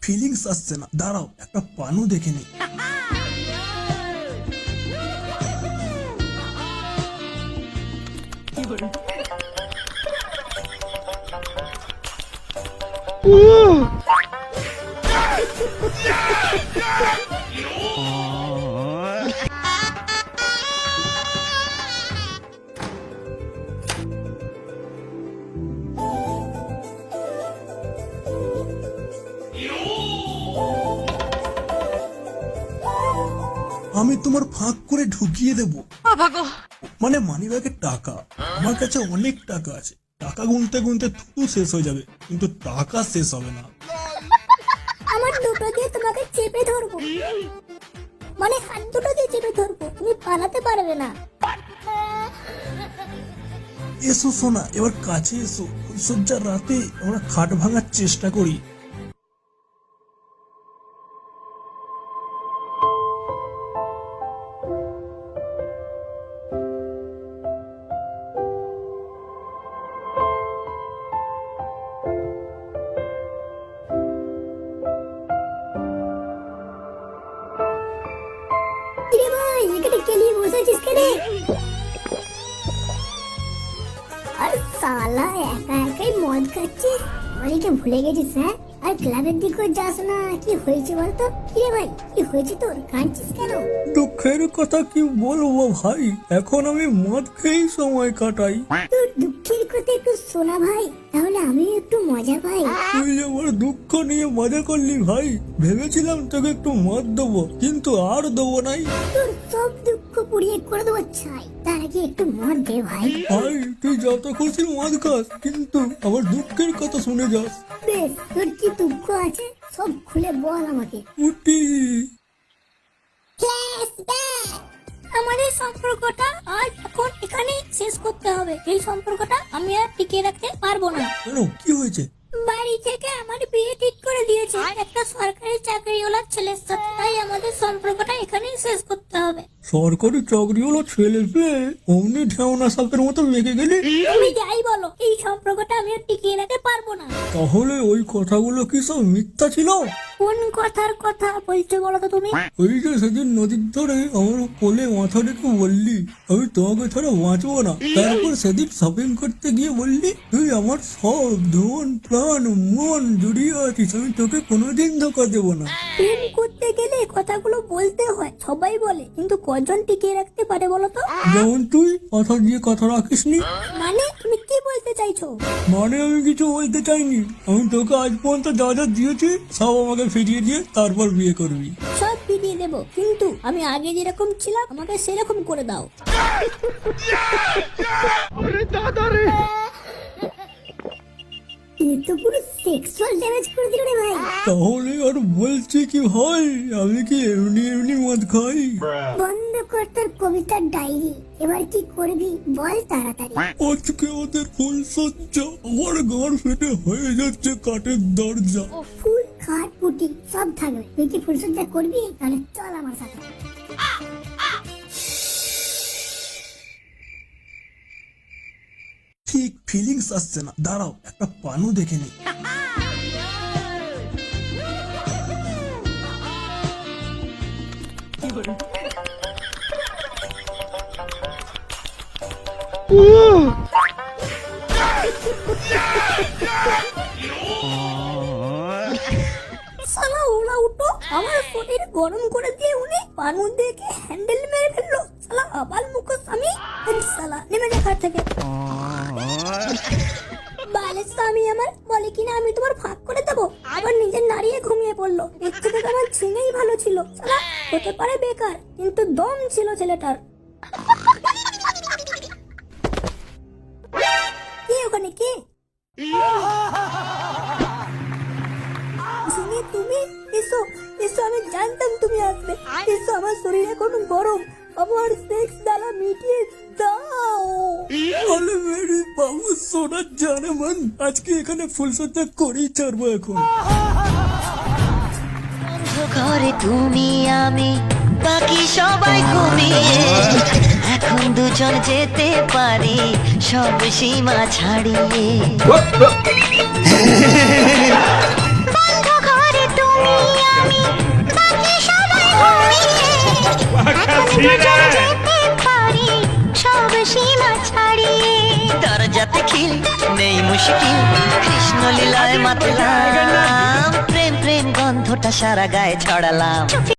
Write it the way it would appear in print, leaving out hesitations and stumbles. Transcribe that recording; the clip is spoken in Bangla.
ফিলিংস আসছে না, দাঁড়াও একটা পানু দেখে নি। আমি তোমার ফাঁক করে ঢুকিয়ে দেবো। মানে মানিব্যাগের টাকা, আমার কাছে অনেক টাকা আছে, টাকা গুনতে গুনতে থুতু শেষ হয়ে যাবে, কিন্তু টাকা শেষ হবে না। আমার দুটো দিয়ে তোমাকে চেপে ধরবো, মানে হাত দুটো দিয়ে চেপে ধরবো, তুমি পালাতে পারবে না। এসো সোনা, এবার কাছে এসো, সজ্জার রাতে আমরা খাট ভাঙার চেষ্টা করি। কিরে ভাই, এখানে কেলিয়ে বসেছিস কেন? আর সালা একা একাই মদ খাচ্ছিস, আমাকে ভুলে গেছিস? হ্যাঁ, আর ক্লাবের দিকেও যাস না, কি হয়েছে বলতো? কিরে ভাই, কি হয়েছে তোর, কাঁদছিস কেন? দুঃখের কথা কি বলবো ভাই, এখন আমি মদ খেয়েই সময় কাটাই। তোর দুঃখের কথা একটু শোনা ভাই, তাহলে আমি একটু মজা পাই। তুই আমার দুঃখ নিয়ে মজা করলি ভাই, ভেবেছিলাম তোকে একটু মদ দেবো, কিন্তু আর দেবো নাই। তোর সব দুঃখ পুড়িয়ে করে দেবো ছাই, তার আগে একটু মদ দে ভাই। ভাই তুই যত খুশি মদ খাস, কিন্তু আমার দুঃখের কথা শুনে যাস। বেশ, তোর কি দুঃখ আছে সব খুলে বল আমাকে। উটি আমাদের সম্পর্কটা আজ এখন এখানেই শেষ করতে হবে। এই সম্পর্কটা আমি আর টিকিয়ে রাখতে পারবো না। কেন, কি হয়েছে? বাড়ি থেকে আমার বিয়ে ঠিক করে দিয়েছে একটা সরকারি চাকরিওয়ালা ছেলের সাথে, তাই আমাদের সম্পর্কটা এখানেই শেষ করতে হবে। সরকারি চাকরি হলো ছেলে পেয়ে অমনি ঢেউনা সাপের মতো লেগে গেলি। তুমি যাই বলো, এই সম্পর্কটা আমি আর টিকিয়ে রাখতে পারবো না। তাহলে ওই কথাগুলো কি সব মিথ্যা ছিল? কোন কথার কথা বলছো বলো তো তুমি? ওই যে সেদিন নদীর ধারে আমার কোলে মাথা রেখে বললি আমি তোমাকে ছাড়া বাঁচবো না, তারপর সেদিন শপিং করতে গিয়ে বললি তুই আমার সব ধন প্রাণ মন জড়িয়ে আছিস, আমি তোকে কোনোদিন ধোকা দেবো না। প্রেম করতে গেলে কথাগুলো বলতে হয়, সবাই বলে, কিন্তু কজন টিকিয়ে রাখতে পারে বলো তো? যেমন তুই কথা দিয়ে কথা রাখিসনি। মানে তুমি কি বলতে চাইছো? মানে আমি কিছু বলতে চাইনি, আমি তোকে আজ পর্যন্ত যা যা দিয়েছি সব আমাকে ফিরিয়ে দিয়ে তারপর বিয়ে করবি। সব ফিরিয়ে দেবো, কিন্তু আমি আগে যেরকম ছিলাম আমাকে সেরকম করে দাও। তুই তো পুরো সেক্সুয়াল ড্যামেজ করে দিল রে ভাই। তাহলে আর বলছি কি ভাই, আমি কি এমনি এমনি মদ খাই? বন্ধ কর তোর কবিতার ডায়েরি, এবার কি করবি বল তাড়াতাড়ি। আজকে ওদের ফুল সজ্জা, আমার ঘর ফেটে হয়ে যাচ্ছে কাঠের দরজা। ফুল খাট পুটি সব থাকবে, তুই কি ফুলসজ্জা করবি? তাহলে চল আমার সাথে। ঠিক ফিলিংস আসছে না, দাঁড়াও একটা পানু দেখে নি। শালা ওলা উঠো, আমার শরীর গরম করে দিয়ে উনি পানু দেখে হ্যান্ডেল মেরে ফেললো। শালা আবাল মুখোশ, আমি শালা নেমে যা ঘর থেকে। বালের স্বামী আমার বলে কিনা আমি তোমার ফাঁক করে দেবো, আবার নিজের নাড়িয়ে ঘুমিয়ে পড়লো। এর থেকে তো আমার ছেলেই ভালো ছিল। শালা হতে পারে বেকার, কিন্তু দম ছিল ছেলেটার। কে ওখানে, কে? ঝিঙে তুমি? এসো এসো, আমি জানতাম তুমি আসবে। এসো, আমার শরীর এখন গরম, আমার সেক্স জ্বালা মিটিয়ে দাও। আরে মেরে বাবু সোনার জানেমান, আজকে এখানে ফুলসজ্জা করেই ছাড়বো এখন। ঘরে তুমি আমি বাকি সবাই ঘুমিয়ে, এখন দুজন যেতে পারি সব সীমা ছাড়িয়ে। বন্ধ ঘরে তুমি হাতে খিল নেই মুশকিল কৃষ্ণ লীলায় মাতলাম প্রেম প্রেম গন্ধটা সারা গায়ে ছড়ালাম